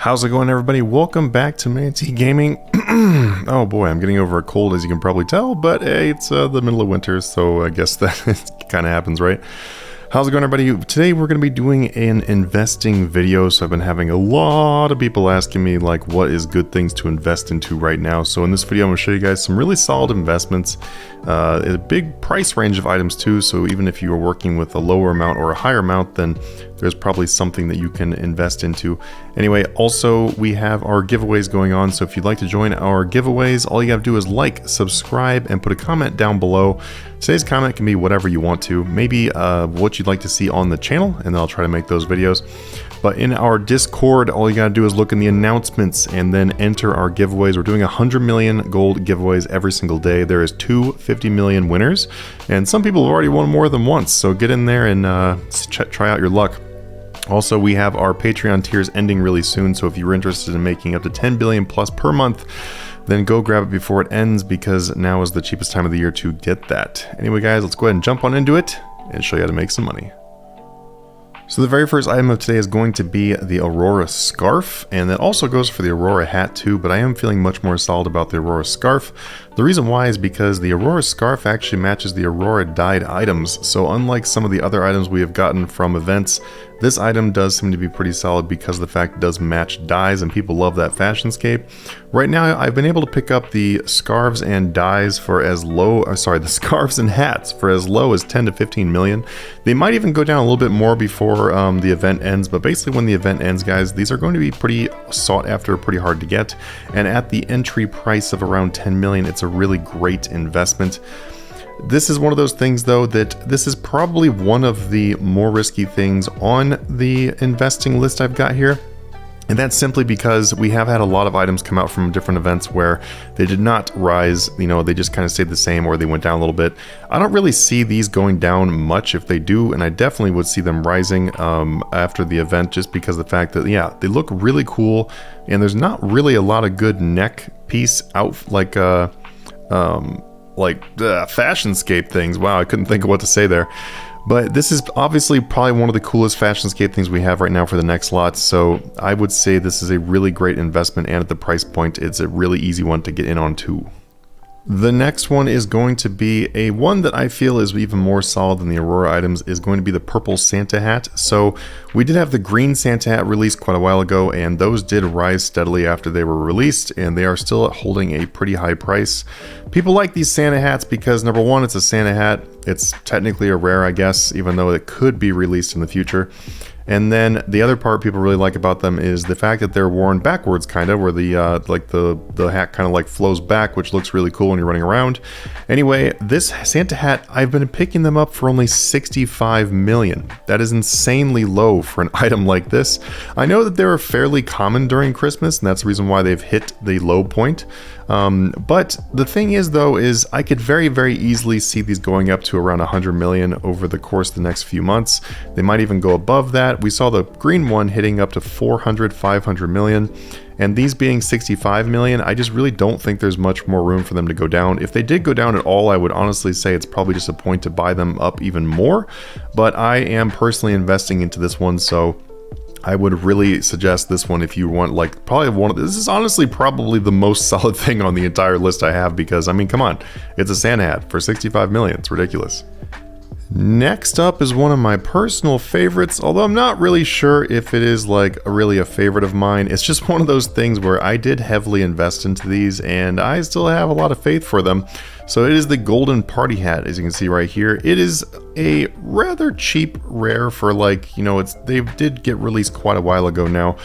How's it going, everybody? Welcome back to Manatee Gaming. Oh boy, I'm getting over a cold, as you can probably tell, but hey, it's the middle of winter, so I guess that kind of happens, right? How's it going, everybody? Today we're going to be doing an investing video. So I've been having a lot of people asking me like what is good things to invest into right now. So in this video I'm going to show you guys some really solid investments, a big price range of items too. So even if you are working with a lower amount or a higher amount, then there's probably something that you can invest into. Anyway, also we have our giveaways going on. So if you'd like to join our giveaways, all you got to do is like, subscribe, and put a comment down below. Today's comment can be whatever you want to, maybe what you'd like to see on the channel, and then I'll try to make those videos. But in our Discord, all you gotta do is look in the announcements and then enter our giveaways. We're doing 100 million gold giveaways every single day. There is 250 million winners, and some people have already won more than once, so get in there and try out your luck. Also, we have our Patreon tiers ending really soon, so if you're interested in making up to 10 billion plus per month, then go grab it before it ends, because now is the cheapest time of the year to get that. Anyway guys, let's go ahead and jump on into it and show you how to make some money. So the very first item of today is going to be the Aurora Scarf, and that also goes for the Aurora hat too, but I am feeling much more solid about the Aurora Scarf. The reason why is because the Aurora Scarf actually matches the Aurora dyed items, so unlike some of the other items we have gotten from events, this item does seem to be pretty solid because of the fact it does match dyes, and people love that fashionscape. Right now I've been able to pick up the scarves and dyes for as low, the scarves and hats for as low as 10 to 15 million. They might even go down a little bit more before the event ends, but basically when the event ends, guys, these are going to be pretty sought after, pretty hard to get, and at the entry price of around 10 million, it's a really great investment. This is one of those things though that this is probably one of the more risky things on the investing list I've got here. And that's simply because we have had a lot of items come out from different events where they did not rise, you know, they just kind of stayed the same or they went down a little bit. I don't really see these going down much if they do, and I definitely would see them rising after the event, just because of the fact that, yeah, they look really cool, and there's not really a lot of good neck piece out like fashionscape things. Wow, I couldn't think of what to say there. But this is obviously probably one of the coolest fashionscape things we have right now for the next lot, so I would say this is a really great investment, and at the price point, it's a really easy one to get in on too. The next one is going to be a one that I feel is even more solid than the Aurora items, is going to be the purple Santa hat. So we did have the green Santa hat released quite a while ago, and those did rise steadily after they were released, and they are still holding a pretty high price. People like these Santa hats because, number one, it's a Santa hat. It's technically a rare, I guess, even though it could be released in the future. And then the other part people really like about them is the fact that they're worn backwards, kind of, where the the hat kind of like flows back, which looks really cool when you're running around. Anyway, this Santa hat, I've been picking them up for only 65 million. That is insanely low for an item like this. I know that they were fairly common during Christmas, and that's the reason why they've hit the low point. But the thing is though, is I could very, very easily see these going up to around 100 million over the course of the next few months. They might even go above that. We saw the green one hitting up to 400, 500 million, and these being 65 million, I just really don't think there's much more room for them to go down. If they did go down at all, I would honestly say it's probably just a point to buy them up even more, but I am personally investing into this one, so I would really suggest this one if you want, like, probably one of this is honestly probably the most solid thing on the entire list I have, because I mean, come on, it's a Santa hat for 65 million. It's ridiculous. Next up is one of my personal favorites, although I'm not really sure if it is like really a favorite of mine. It's just one of those things where I did heavily invest into these, and I still have a lot of faith for them. So it is the golden party hat, as you can see right here. It is a rather cheap rare for, like, you know, they did get released quite a while ago now,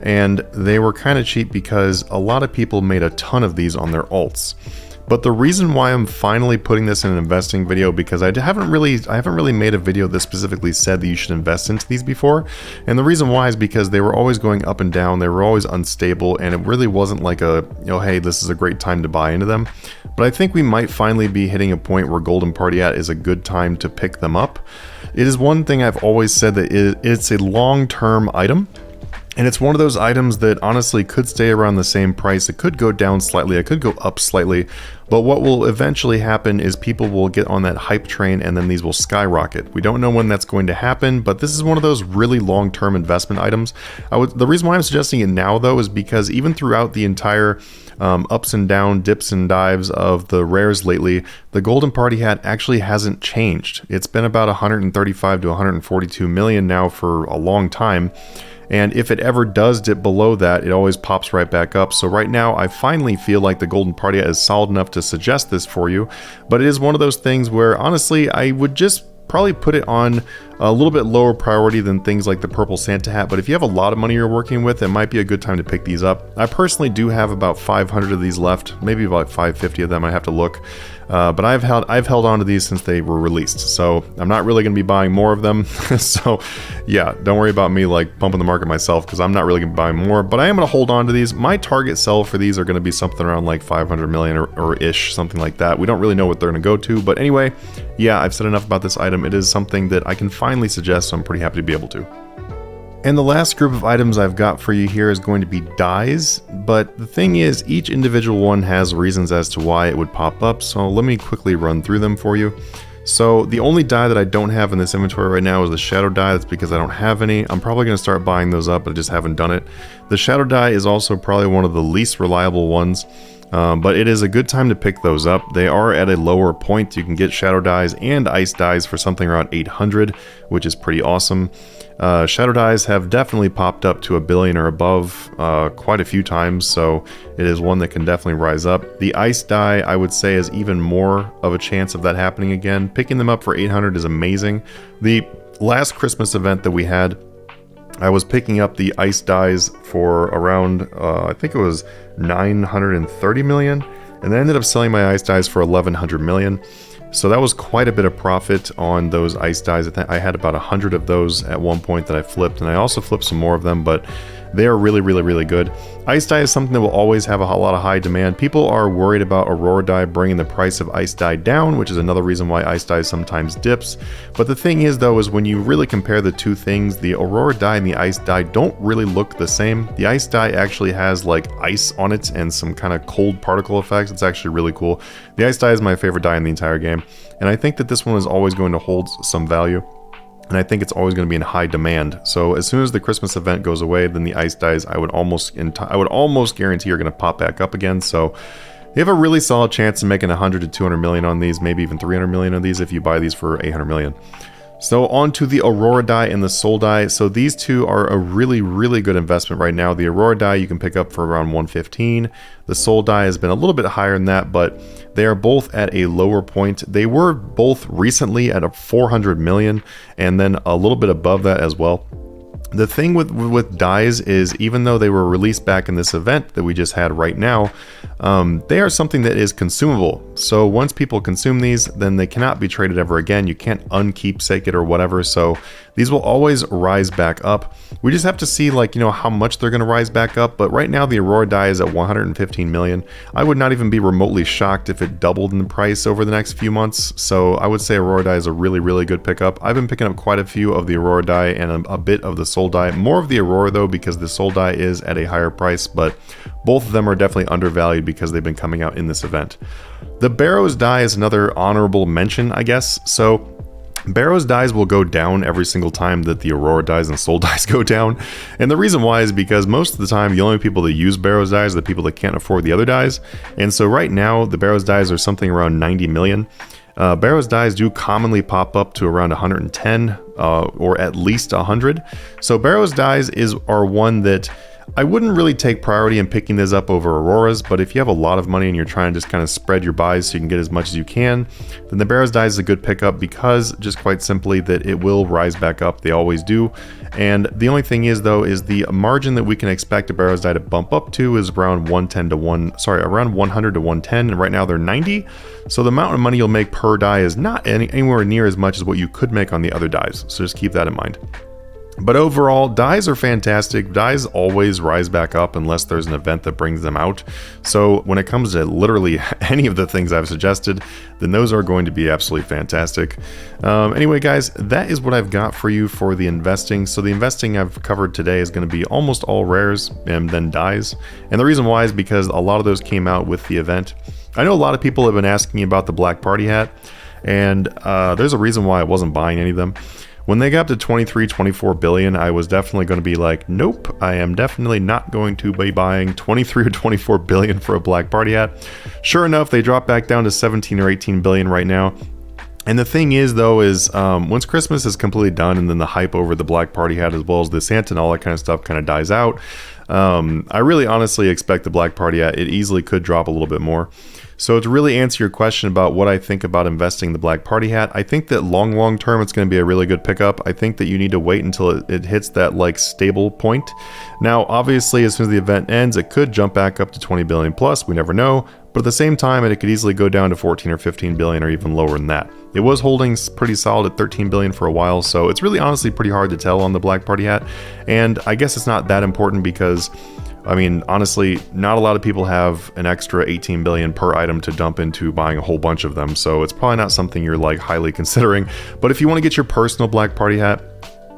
and they were kind of cheap because a lot of people made a ton of these on their alts. But the reason why I'm finally putting this in an investing video, because I haven't really made a video that specifically said that you should invest into these before. And the reason why is because they were always going up and down, they were always unstable, and it really wasn't like a, you know, hey, this is a great time to buy into them. But I think we might finally be hitting a point where Golden Party Hat is a good time to pick them up. It is one thing I've always said that it's a long-term item. And it's one of those items that honestly could stay around the same price. It could go down slightly, it could go up slightly, but what will eventually happen is people will get on that hype train and then these will skyrocket. We don't know when that's going to happen, but this is one of those really long-term investment items. The reason why I'm suggesting it now though is because even throughout the entire ups and down, dips and dives of the rares lately, the Golden Party Hat actually hasn't changed. It's been about 135 to 142 million now for a long time. And if it ever does dip below that, it always pops right back up. So right now, I finally feel like the Golden Party Hat is solid enough to suggest this for you. But it is one of those things where, honestly, I would just probably put it on a little bit lower priority than things like the Purple Santa Hat. But if you have a lot of money you're working with, it might be a good time to pick these up. I personally do have about 500 of these left, maybe about 550 of them. I have to look. But I've held on to these since they were released, so I'm not really going to be buying more of them. So yeah, don't worry about me like pumping the market myself, because I'm not really going to buy more, but I am going to hold on to these. My target sell for these are going to be something around like 500 million or ish, something like that. We don't really know what they're going to go to, but anyway, yeah, I've said enough about this item. It is something that I can finally suggest, so I'm pretty happy to be able to. And the last group of items I've got for you here is going to be dies, but the thing is, each individual one has reasons as to why it would pop up, so let me quickly run through them for you. So the only die that I don't have in this inventory right now is the shadow die. That's because I don't have any. I'm probably going to start buying those up, but I just haven't done it. The shadow die is also probably one of the least reliable ones. But it is a good time to pick those up. They are at a lower point. You can get shadow dies and ice dies for something around 800, which is pretty awesome. Shadow dies have definitely popped up to 1 billion or above quite a few times, so it is one that can definitely rise up. The ice die, I would say, is even more of a chance of that happening again. Picking them up for 800 is amazing. The last Christmas event that we had, I was picking up the ice dies for around, I think it was 930 million, and I ended up selling my ice dies for 1100 million. So that was quite a bit of profit on those ice dies. I had about 100 of those at one point that I flipped, and I also flipped some more of them, but they are really, really, really good. Ice dye is something that will always have a lot of high demand. People are worried about Aurora dye bringing the price of ice dye down, which is another reason why ice dye sometimes dips. But the thing is, though, is when you really compare the two things, the Aurora dye and the ice dye don't really look the same. The ice dye actually has like ice on it and some kind of cold particle effects. It's actually really cool. The ice dye is my favorite dye in the entire game, and I think that this one is always going to hold some value. And I think it's always going to be in high demand. So as soon as the Christmas event goes away, then the ice dies I would almost guarantee are going to pop back up again. So you have a really solid chance of making 100 to 200 million on these, maybe even 300 million on these if you buy these for 800 million. So on to the Aurora die and the Soul die. So these two are a really, really good investment right now. The Aurora die you can pick up for around 115. The Soul die has been a little bit higher than that, but they are both at a lower point. They were both recently at a 400 million and then a little bit above that as well. The thing with dies is, even though they were released back in this event that we just had right now, they are something that is consumable. So once people consume these, then they cannot be traded ever again. You can't unkeepsake it or whatever. So these will always rise back up. We just have to see, like, you know, how much they're going to rise back up. But right now the Aurora die is at 115 million. I would not even be remotely shocked if it doubled in the price over the next few months. So I would say Aurora die is a really, really good pickup. I've been picking up quite a few of the Aurora die and a bit of the Soul die. More of the Aurora though, because the Soul die is at a higher price, but both of them are definitely undervalued because they've been coming out in this event. The Barrows die is another honorable mention, I guess. So Barrows dies will go down every single time that the Aurora dies and Soul dies go down. And the reason why is because most of the time the only people that use Barrows dies are the people that can't afford the other dies. And so right now the Barrows dies are something around 90 million. Barrows dies do commonly pop up to around 110 or at least 100. So Barrows dies are one that I wouldn't really take priority in picking this up over Auroras, but if you have a lot of money and you're trying to just kind of spread your buys so you can get as much as you can, then the Barrows die is a good pickup because just quite simply that it will rise back up. They always do. And the only thing is though, is the margin that we can expect a Barrows die to bump up to is around around 100 to 110, and right now they're 90. So the amount of money you'll make per die is not anywhere near as much as what you could make on the other dies. So just keep that in mind. But overall, dyes are fantastic. Dyes always rise back up unless there's an event that brings them out. So when it comes to literally any of the things I've suggested, then those are going to be absolutely fantastic. Anyway, guys, that is what I've got for you for the investing. So the investing I've covered today is going to be almost all rares and then dyes. And the reason why is because a lot of those came out with the event. I know a lot of people have been asking me about the Black Party hat, and there's a reason why I wasn't buying any of them. When they got up to 23, 24 billion, I was definitely going to be like, nope, I am definitely not going to be buying 23 or 24 billion for a Black Party hat. Sure enough, they dropped back down to 17 or 18 billion right now. And the thing is, though, is once Christmas is completely done and then the hype over the Black Party hat as well as the Santa and all that kind of stuff kind of dies out, I really honestly expect the Black Party hat, it easily could drop a little bit more. So to really answer your question about what I think about investing in the Black Party hat, I think that long term it's going to be a really good pickup. I think that you need to wait until it hits that like stable point. Now, obviously, as soon as the event ends, it could jump back up to 20 billion plus. We never know. But at the same time, it could easily go down to 14 or 15 billion or even lower than that. It was holding pretty solid at 13 billion for a while, so it's really honestly pretty hard to tell on the Black Party hat. And I guess it's not that important because, I mean, honestly, not a lot of people have an extra 18 billion per item to dump into buying a whole bunch of them, so it's probably not something you're like highly considering. But if you want to get your personal Black Party hat,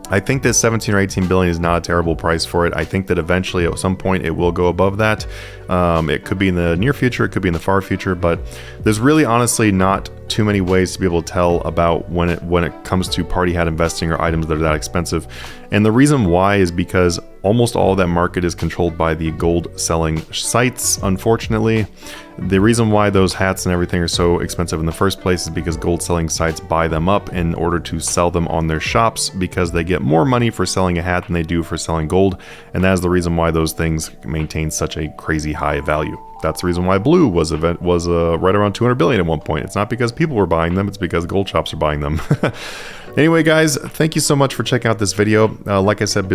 I think that 17 or 18 billion is not a terrible price for it. I think that eventually at some point it will go above that. It could be in the near future, it could be in the far future, but there's really honestly not too many ways to be able to tell about when it comes to party hat investing or items that are that expensive. And the reason why is because almost all of that market is controlled by the gold selling sites, unfortunately. The reason why those hats and everything are so expensive in the first place is because gold selling sites buy them up in order to sell them on their shops because they get more money for selling a hat than they do for selling gold, and that is the reason why those things maintain such a crazy high value. That's the reason why blue was right around 200 billion at one point. It's not because people were buying them, it's because gold shops are buying them. Anyway, guys, thank you so much for checking out this video. Like I said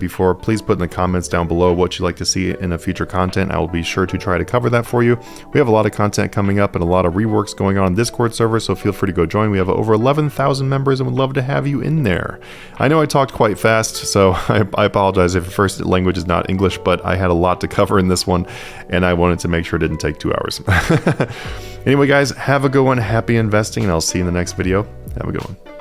before, please put in the comments down below what you'd like to see in a future content. I will be sure to try to cover that for you. We have a lot of content coming up and a lot of reworks going on Discord server, so feel free to go join. We have over 11,000 members and would love to have you in there. I know I talked quite fast, so I apologize if the first language is not English, but I had a lot to cover in this one, and I wanted to make sure it didn't take 2 hours. Anyway, guys, have a good one. Happy investing, and I'll see you in the next video. Have a good one.